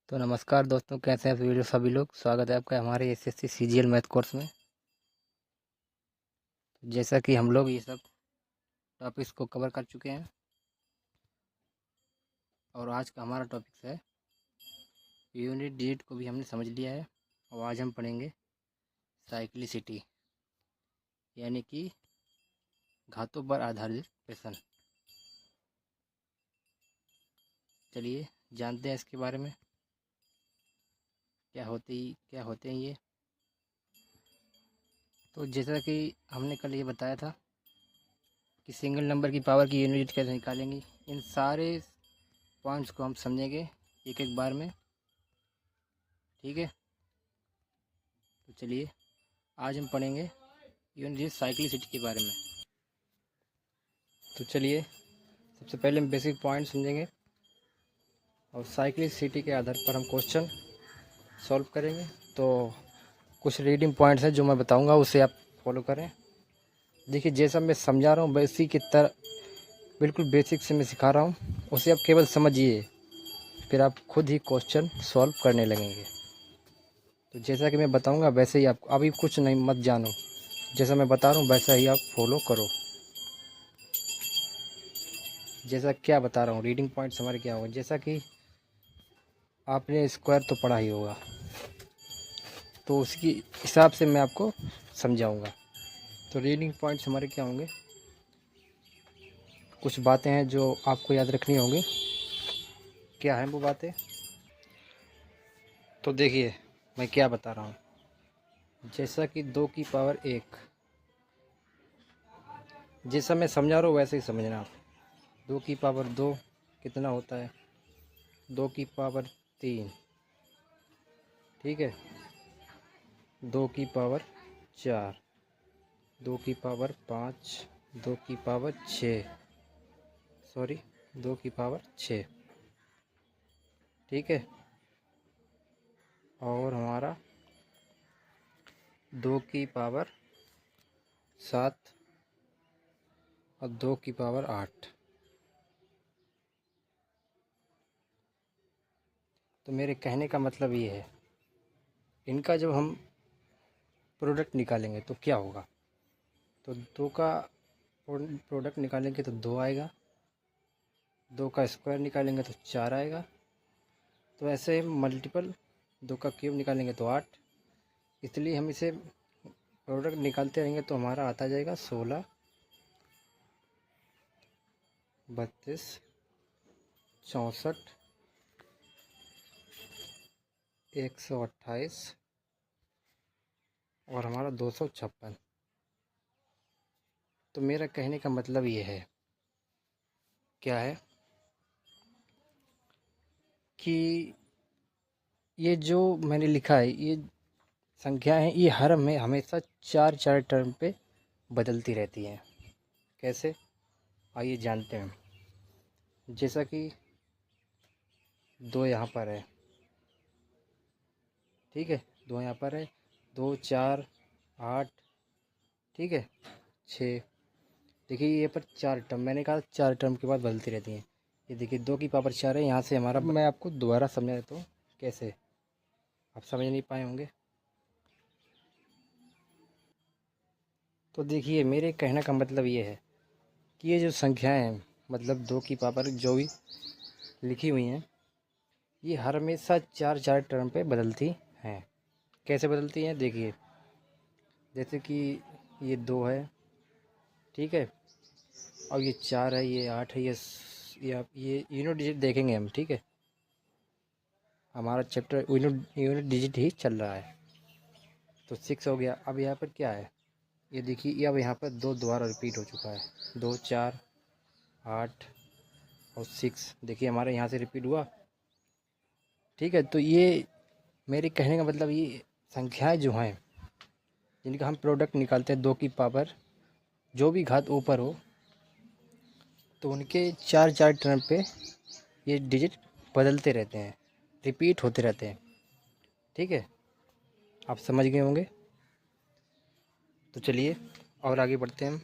तो नमस्कार दोस्तों, कैसे हैं वीडियो सभी लोग। स्वागत है आपका हमारे एसएससी सीजीएल मैथ कोर्स में। जैसा कि हम लोग ये सब टॉपिक्स को कवर कर चुके हैं और आज का हमारा टॉपिक है यूनिट डिजिट को भी हमने समझ लिया है। और आज हम पढ़ेंगे साइक्लिसिटी, यानी कि घातों पर आधारित प्रश्न। चलिए जानते हैं इसके बारे में, क्या होते हैं ये। तो जैसा कि हमने कल ये बताया था कि सिंगल नंबर की पावर की यूनिट कैसे निकालेंगे, इन सारे पॉइंट्स को हम समझेंगे एक एक बार में। ठीक है, तो चलिए आज हम पढ़ेंगे यूनिट साइक्लिसिटी के बारे में। तो चलिए सबसे पहले हम बेसिक पॉइंट समझेंगे और साइक्लिसिटी के आधार पर हम क्वेश्चन सॉल्व करेंगे। तो कुछ रीडिंग पॉइंट्स हैं जो मैं बताऊंगा, उसे आप फॉलो करें। देखिए, जैसा मैं समझा रहा हूँ वैसी की तरह बिल्कुल बेसिक से मैं सिखा रहा हूँ, उसे आप केवल समझिए, फिर आप खुद ही क्वेश्चन सॉल्व करने लगेंगे। तो जैसा कि मैं बताऊंगा वैसे ही आप, अभी कुछ नहीं मत जानो, जैसा मैं बता रहा हूँ वैसा ही आप फॉलो करो। जैसा क्या बता रहा हूँ, रीडिंग पॉइंट्स हमारे क्या होगा, जैसा कि आपने स्क्वायर तो पढ़ा ही होगा, तो उसकी हिसाब से मैं आपको समझाऊंगा। तो रीडिंग पॉइंट्स हमारे क्या होंगे, कुछ बातें हैं जो आपको याद रखनी होंगी। क्या है वो बातें, तो देखिए मैं क्या बता रहा हूँ। जैसा कि 2 की पावर 1, जैसा मैं समझा रहा हूँ वैसे ही समझना आप। 2 की पावर 2 कितना होता है, 2 की पावर 3, ठीक है, 2 की पावर 4, 2 की पावर 5, 2 की पावर 6, सॉरी 2 की पावर 6, ठीक है। और हमारा 2 की पावर 7 और 2 की पावर 8। तो मेरे कहने का मतलब ये है, इनका जब हम प्रोडक्ट निकालेंगे तो क्या होगा। तो 2 का प्रोडक्ट निकालेंगे तो 2 आएगा, 2 का स्क्वायर निकालेंगे तो 4 आएगा। तो ऐसे मल्टीपल 2 का क्यूब निकालेंगे तो 8। इसलिए हम इसे प्रोडक्ट निकालते रहेंगे तो हमारा आता जाएगा 16, 32, 64, 128 और हमारा 256। तो मेरा कहने का मतलब ये है, क्या है कि ये जो मैंने लिखा है, ये संख्या है, ये हर में हमेशा 4 टर्म पे बदलती रहती हैं। कैसे, आइए जानते हैं। जैसा कि 2 यहाँ पर है, ठीक है, 2 यहाँ पर है, 2, 4, 8, ठीक है, 6। देखिए ये पर 4 टर्म, मैंने कहा 4 टर्म के बाद बदलती रहती हैं। ये देखिए 2 की पावर 4 है, यहाँ से हमारा, मैं आपको दोबारा समझा देता हूँ कैसे, आप समझ नहीं पाए होंगे। तो देखिए मेरे कहने का मतलब ये है कि ये जो संख्याएं हैं, मतलब 2 की पावर जो भी लिखी हुई हैं, ये हर हमेशा 4 टर्म पे बदलती हैं। कैसे बदलती हैं, देखिए जैसे कि ये 2 है, ठीक है, और ये 4 है, ये 8 है, ये यूनिट डिजिट देखेंगे हम, ठीक है। हमारा चैप्टर यूनिट डिजिट ही चल रहा है। तो 6 हो गया। अब यहाँ पर क्या है, ये देखिए, अब यहाँ पर 2 दोबारा रिपीट हो चुका है, 2, 4, 8 और 6, देखिए हमारे यहाँ से रिपीट हुआ, ठीक है। तो ये मेरे कहने का मतलब, ये संख्याएं जो हैं जिनका हम प्रोडक्ट निकालते हैं 2 की पावर जो भी घात ऊपर हो, तो उनके 4 टर्म पे ये डिजिट बदलते रहते हैं, रिपीट होते रहते हैं, ठीक है। आप समझ गए होंगे। तो चलिए और आगे बढ़ते हैं हम।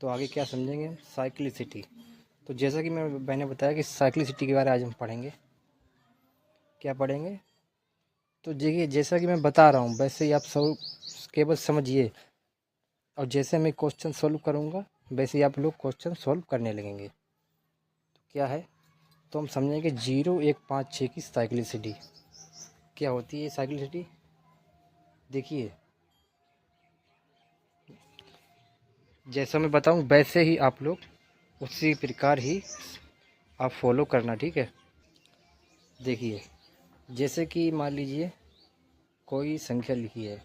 तो आगे क्या समझेंगे, साइक्लिसिटी। तो जैसा कि मैंने बताया कि साइक्लिसिटी के बारे में आज हम पढ़ेंगे। क्या पढ़ेंगे? तो देखिए, जैसा कि मैं बता रहा हूँ वैसे ही आप सब केवल समझिए, और जैसे मैं क्वेश्चन सॉल्व करूँगा वैसे ही आप लोग क्वेश्चन सॉल्व करने लगेंगे। तो क्या है, तो हम समझेंगे 0, 1, 5, 6 की साइक्लिसिटी क्या होती है। साइक्लिसिटी देखिए, जैसा मैं बताऊं वैसे ही आप लोग उसी प्रकार ही आप फॉलो करना, ठीक है। देखिए, जैसे कि मान लीजिए कोई संख्या लिखी है,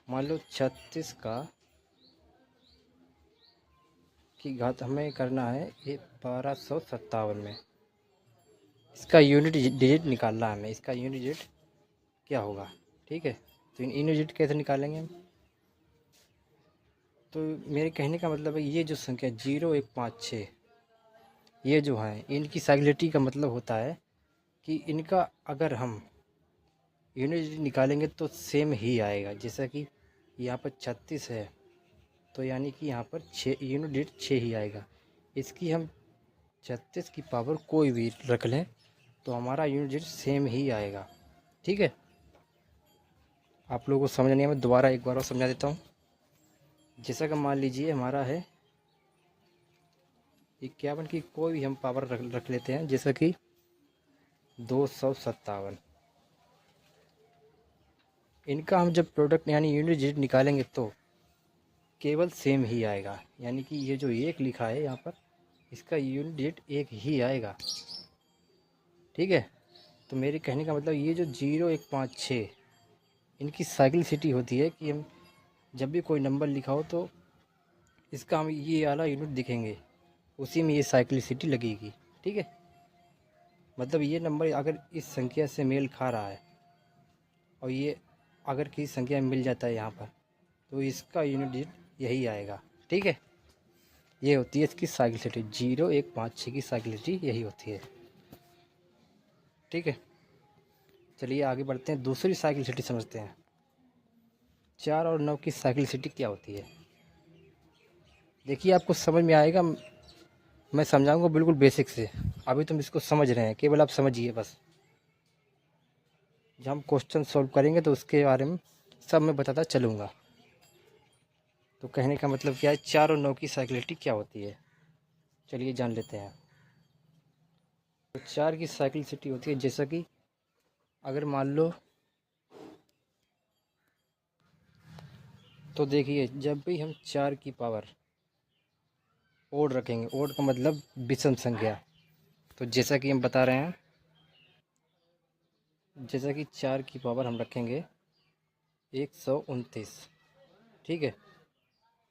मान लो 36 की घात हमें करना है ये 1257 में। इसका यूनिट डिजिट निकालना है हमें, इसका यूनिट डिजिट क्या होगा, ठीक है। तो इन यूनिट कैसे निकालेंगे हम? तो मेरे कहने का मतलब है ये जो संख्या 0, 1, 5, 6 ये जो है इनकी साइक्लिसिटी का मतलब होता है कि इनका अगर हम यूनिट निकालेंगे तो सेम ही आएगा। जैसा कि यहाँ पर 36 है तो यानी कि यहाँ पर 6 यूनिट डिजिट 6 ही आएगा। इसकी हम 36 की पावर कोई भी रख लें तो हमारा यूनिट डिजिट सेम ही आएगा, ठीक है। आप लोगों को समझ नहीं है, मैं दोबारा एक बार और समझा देता हूँ। जैसा कि मान लीजिए हमारा है 51 की कोई भी हम पावर रख लेते हैं, जैसा कि 257। इनका हम जब प्रोडक्ट यानी यूनिट डिजिट निकालेंगे तो केवल सेम ही आएगा। यानी कि ये जो एक लिखा है यहाँ पर इसका यूनिट डिजिट एक ही आएगा, ठीक है। तो मेरे कहने का मतलब ये जो 0, 1, 5, 6 इनकी साइक्लिसिटी होती है कि हम जब भी कोई नंबर लिखा हो तो इसका हम ये वाला यूनिट दिखेंगे, उसी में ये साइक्लिसिटी लगेगी, ठीक है। मतलब ये नंबर अगर इस संख्या से मेल खा रहा है और ये अगर किसी संख्या में मिल जाता है यहाँ पर तो इसका यूनिट डिजिट यही आएगा, ठीक है। ये होती है इसकी साइक्लिसिटी, 0, 1, 5, 6 की साइक्लिसिटी यही होती है, ठीक है। चलिए आगे बढ़ते हैं, दूसरी साइक्लिसिटी समझते हैं। 4 और 9 की साइक्लिसिटी क्या होती है? देखिए आपको समझ में आएगा, मैं समझाऊंगा बिल्कुल बेसिक से। अभी तुम इसको समझ रहे हैं, केवल आप समझिए बस। जब हम क्वेश्चन सॉल्व करेंगे तो उसके बारे में सब मैं बताता चलूँगा। तो कहने का मतलब क्या है, 4 और 9 की साइक्लिसिटी क्या होती है, चलिए जान लेते हैं। तो 4 की साइक्लिसिटी होती है, जैसा कि अगर मान लो, तो देखिए जब भी हम 4 की पावर ओड रखेंगे, ओड का मतलब विषम संख्या, तो जैसा कि हम बता रहे हैं, जैसा कि 4 की पावर हम रखेंगे 129, ठीक है।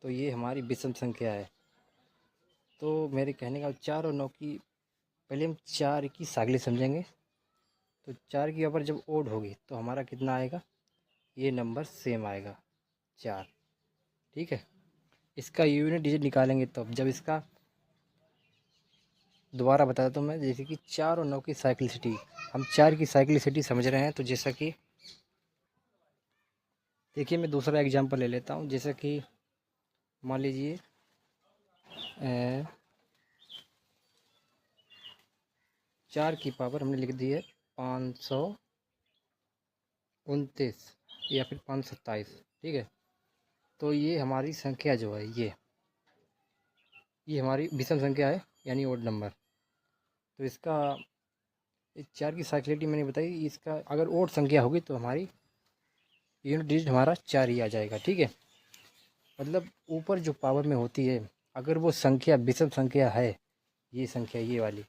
तो ये हमारी विषम संख्या है। तो मेरे कहने का 4 और 9 की, पहले हम 4 की सागली समझेंगे। तो 4 की पावर जब ओड होगी तो हमारा कितना आएगा, ये नंबर सेम आएगा 4, ठीक है। इसका यूनिट डिजिट निकालेंगे तो जब इसका, दोबारा बता देता हूँ मैं, जैसे कि 4 और 9 की साइक्लिसिटी, हम 4 की साइक्लिसिटी समझ रहे हैं। तो जैसा कि देखिए मैं दूसरा एग्जांपल ले लेता हूँ, जैसा कि मान लीजिए 4 की पावर हमने लिख दी है 529 या फिर 527, ठीक है। तो ये हमारी संख्या जो है ये हमारी विषम संख्या है, यानी ओड नंबर। तो इसका 4 की साइक्लिसिटी मैंने बताई, इसका अगर ओड संख्या होगी तो हमारी यूनिट डिजिट हमारा 4 ही आ जाएगा, ठीक है। मतलब ऊपर जो पावर में होती है अगर वो संख्या विषम संख्या है, ये संख्या ये वाली,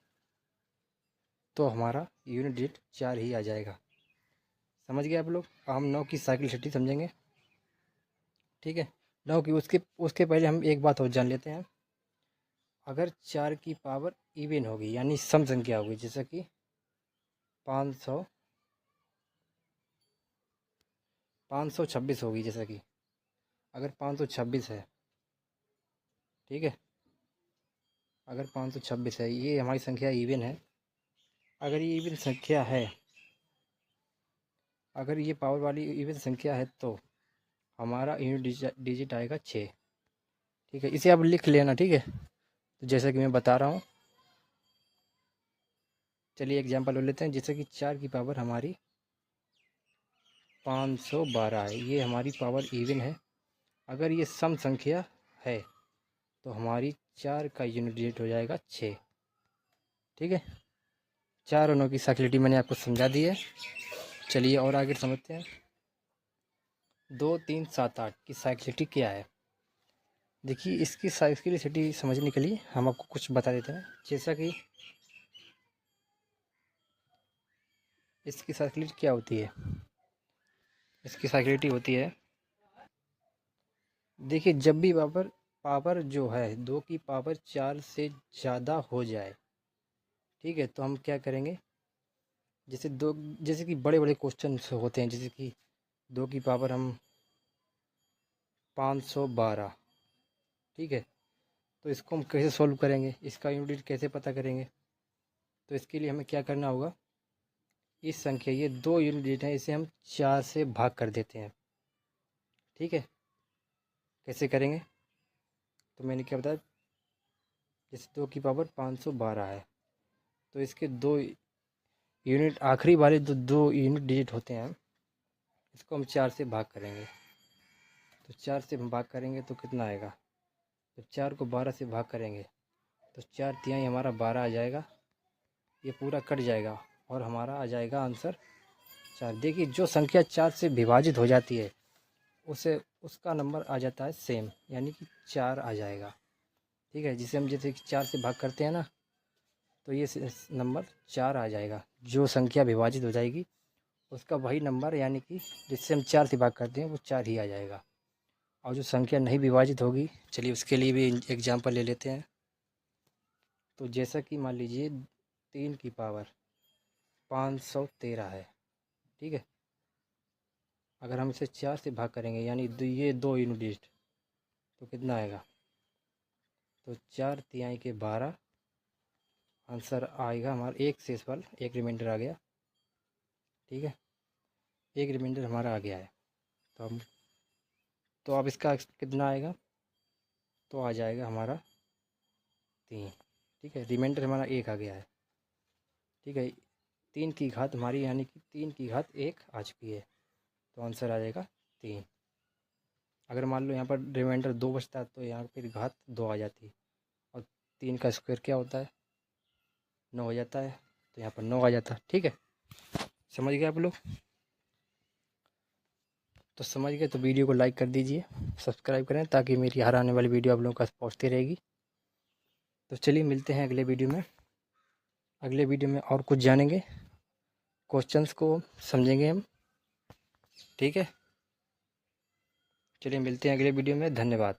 तो हमारा यूनिट डिजिट 4 ही आ जाएगा। समझ गए आप लोग? हम 9 की साइक्लिसिटी समझेंगे, ठीक है। 9 की, उसके उसके पहले हम एक बात और जान लेते हैं। अगर 4 की पावर इवन होगी यानी सम संख्या होगी, जैसे कि 500 526 होगी, जैसा कि अगर 526 है, ठीक है। अगर 526 है, ये हमारी संख्या इवन है। अगर ये इवन संख्या है, अगर ये पावर वाली इवन संख्या है तो हमारा यूनिट डिजिट आएगा 6, ठीक है। इसे आप लिख लेना, ठीक है। तो जैसा कि मैं बता रहा हूँ, चलिए एग्जांपल ले लेते हैं। जैसे कि 4 की पावर हमारी 512 है, ये हमारी पावर इवन है। अगर ये सम संख्या है तो हमारी 4 का यूनिट डिजिट हो जाएगा 6। ठीक है, 4 और 9 की साइक्लिटी मैंने आपको समझा दी है। चलिए और आगे समझते हैं। 2, 3, 7, 8 की साइक्लिटी क्या है। देखिए इसकी साइक्लिसिटी समझने के लिए हम आपको कुछ बता देते हैं। जैसा कि इसकी साइक्लिटी क्या होती है, इसकी साइक्लिटी होती है, देखिए जब भी पावर जो है 2 की पावर 4 से ज़्यादा हो जाए, ठीक है, तो हम क्या करेंगे। जैसे कि बड़े बड़े क्वेश्चन होते हैं, जैसे कि 2 की पावर हम 512, ठीक है, तो इसको हम कैसे सॉल्व करेंगे, इसका यूनिट कैसे पता करेंगे। तो इसके लिए हमें क्या करना होगा, इस संख्या, ये 2 यूनिट डिजिट है, इसे हम 4 से भाग कर देते हैं। ठीक है, कैसे करेंगे, तो मैंने क्या बताया, जैसे 2 की पावर 512 है, तो इसके 2 यूनिट, आखिरी वाले जो 2 यूनिट डिजिट होते हैं, इसको हम 4 से भाग करेंगे। तो 4 से हम भाग करेंगे तो कितना आएगा, तो 4 को 12 से भाग करेंगे तो 4 तिहाई हमारा 12 आ जाएगा। ये पूरा कट जाएगा और हमारा आ जाएगा आंसर 4। देखिए जो संख्या 4 से विभाजित हो जाती है उसे उसका नंबर आ जाता है सेम, यानी कि 4 आ जाएगा। ठीक है, जिसे हम जैसे कि 4 से भाग करते हैं ना, तो ये नंबर 4 आ जाएगा। जो संख्या विभाजित हो जाएगी उसका वही नंबर, यानी कि जिससे हम 4 से भाग करते हैं वो 4 ही आ जाएगा। और जो संख्या नहीं विभाजित होगी, चलिए उसके लिए भी एग्जांपल ले लेते हैं। तो जैसा कि मान लीजिए 3 की पावर 513 है, ठीक है, अगर हम इसे 4 से भाग करेंगे, यानी ये 2 यूनिट डिजिट, तो कितना आएगा, तो 4 तिहाई के 12, आंसर आएगा हमारा 1 शेषफल, एक रिमाइंडर आ गया। ठीक है, एक रिमाइंडर हमारा आ गया है। तो हम, तो अब इसका कितना आएगा, तो आ जाएगा हमारा 3। ठीक है, रिमाइंडर हमारा 1 आ गया है। ठीक है, 3 की घात हमारी, यानी कि 3 की घात 1 आ चुकी है, तो आंसर आ जाएगा 3। अगर मान लो यहाँ पर रिमाइंडर 2 बचता है तो यहाँ पर घात 2 आ जाती, और 3 का स्क्वायर क्या होता है, 9 हो जाता है, तो यहाँ पर 9 आ जाता। ठीक है, समझ गए आप लोग। तो समझ गए तो वीडियो को लाइक कर दीजिए, सब्सक्राइब करें, ताकि मेरी हर आने वाली वीडियो आप लोगों के पास पहुँचती रहेगी। तो चलिए मिलते हैं अगले वीडियो में। अगले वीडियो में और कुछ जानेंगे, क्वेश्चंस को समझेंगे हम। ठीक है, चलिए मिलते हैं अगले वीडियो में। धन्यवाद।